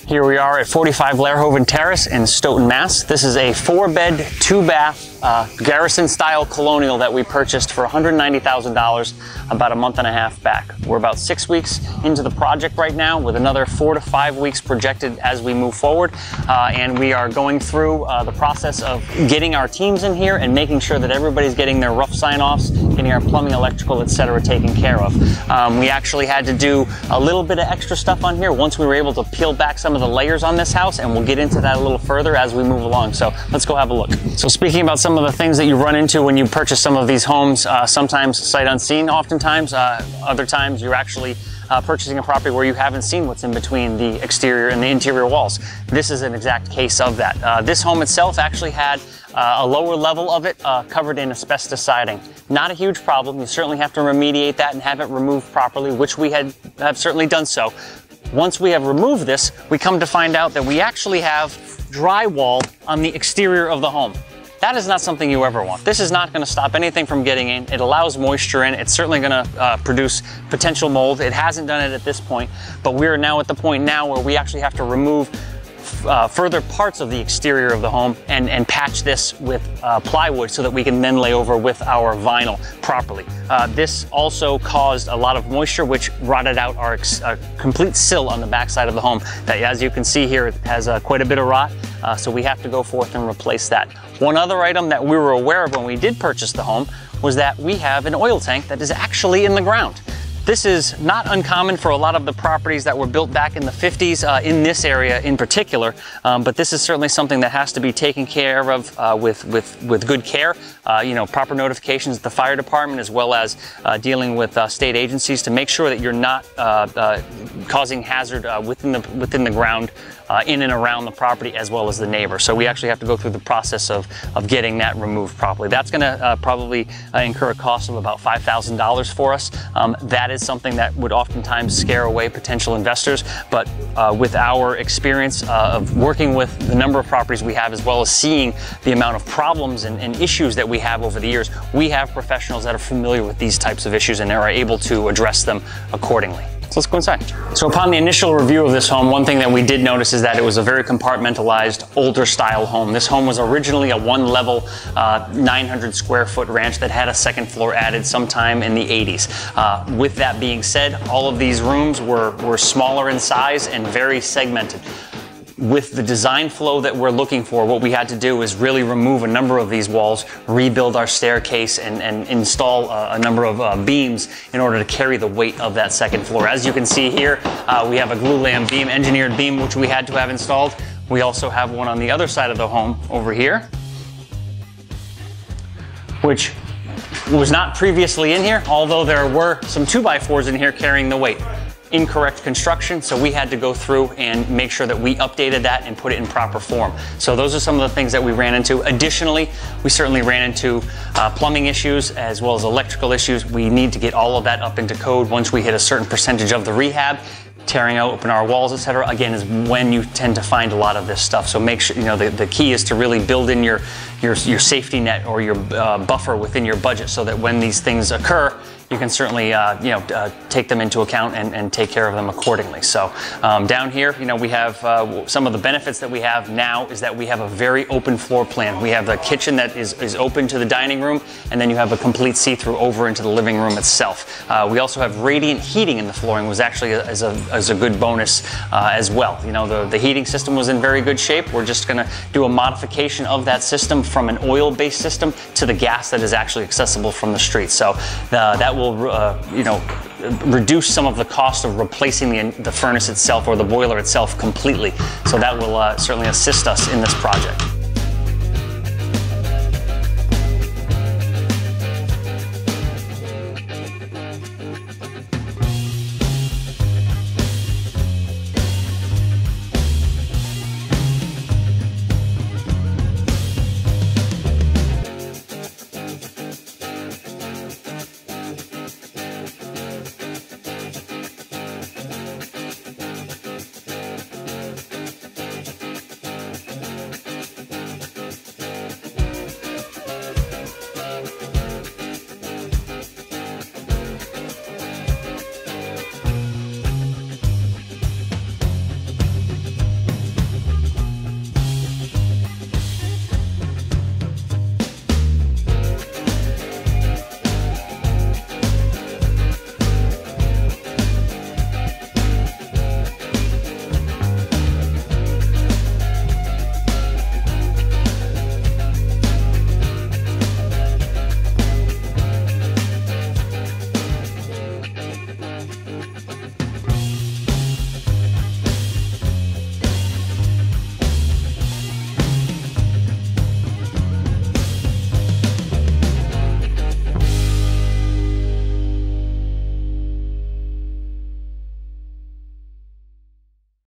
Here we are at 45 Laarhoven Terrace in Stoughton, Mass. This is a 4-bed, 2-bath Garrison-style colonial that we purchased for $190,000 about a month and a half back. We're about 6 weeks into the project right now, with another 4 to 5 weeks projected as we move forward. And we are going through the process of getting our teams in here and making sure that everybody's getting their rough sign-offs, getting our plumbing, electrical, etc. taken care of. We actually had to do a little bit of extra stuff on here once we were able to peel back some of the layers on this house, and we'll get into that a little further as we move along. So let's go have a look. So speaking about some of the things that you run into when you purchase some of these homes, sometimes sight unseen, oftentimes, other times you're actually purchasing a property where you haven't seen what's in between the exterior and the interior walls. This is an exact case of that. This home itself actually had a lower level of it covered in asbestos siding. Not a huge problem. You certainly have to remediate that and have it removed properly, which we have certainly done so. Once we have removed this, we come to find out that we actually have drywall on the exterior of the home. That is not something you ever want. This is not going to stop anything from getting in. It allows moisture in. It's certainly going to produce potential mold. It hasn't done it at this point, but we are now at the point now where we actually have to remove further parts of the exterior of the home and patch this with plywood so that we can then lay over with our vinyl properly. This also caused a lot of moisture, which rotted out our complete sill on the back side of the home. That, as you can see here, it has quite a bit of rot, so we have to go forth and replace that. One other item that we were aware of when we did purchase the home was that we have an oil tank that is actually in the ground. This is not uncommon for a lot of the properties that were built back in the 50s in this area in particular, but this is certainly something that has to be taken care of with good care. You know, proper notifications at the fire department, as well as dealing with state agencies to make sure that you're not causing hazard within the ground, in and around the property, as well as the neighbor. So we actually have to go through the process of getting that removed properly. That's going to probably incur a cost of about $5,000 for us. That is something that would oftentimes scare away potential investors, but with our experience of working with the number of properties we have, as well as seeing the amount of problems and issues that we have over the years, we have professionals that are familiar with these types of issues and are able to address them accordingly. So let's go inside. So upon the initial review of this home, one thing that we did notice is that it was a very compartmentalized, older style home. This home was originally a one-level, 900 square foot ranch that had a second floor added sometime in the 80s. With that being said, all of these rooms were smaller in size and very segmented. With the design flow that we're looking for, what we had to do is really remove a number of these walls, rebuild our staircase, and install a number of beams in order to carry the weight of that second floor. As you can see here, we have a glue-lam beam, engineered beam, which we had to have installed. We also have one on the other side of the home over here, which was not previously in here, although there were some 2x4s in here carrying the weight. Incorrect construction, so we had to go through and make sure that we updated that and put it in proper form. So those are some of the things that we ran into. Additionally, we certainly ran into plumbing issues as well as electrical issues. We need to get all of that up into code once we hit a certain percentage of the rehab. Tearing open our walls, etc., again, is when you tend to find a lot of this stuff. So make sure, you know, the key is to really build in your safety net or your buffer within your budget, so that when these things occur, you can certainly take them into account and take care of them accordingly. So down here, you know, we have some of the benefits that we have now is that we have a very open floor plan. We have a kitchen that is open to the dining room, and then you have a complete see-through over into the living room itself. We also have radiant heating in the flooring, was actually as a good bonus as well. You know, the heating system was in very good shape. We're just going to do a modification of that system from an oil-based system to the gas that is actually accessible from the street. So that will reduce some of the cost of replacing the furnace itself or the boiler itself completely. So that will certainly assist us in this project.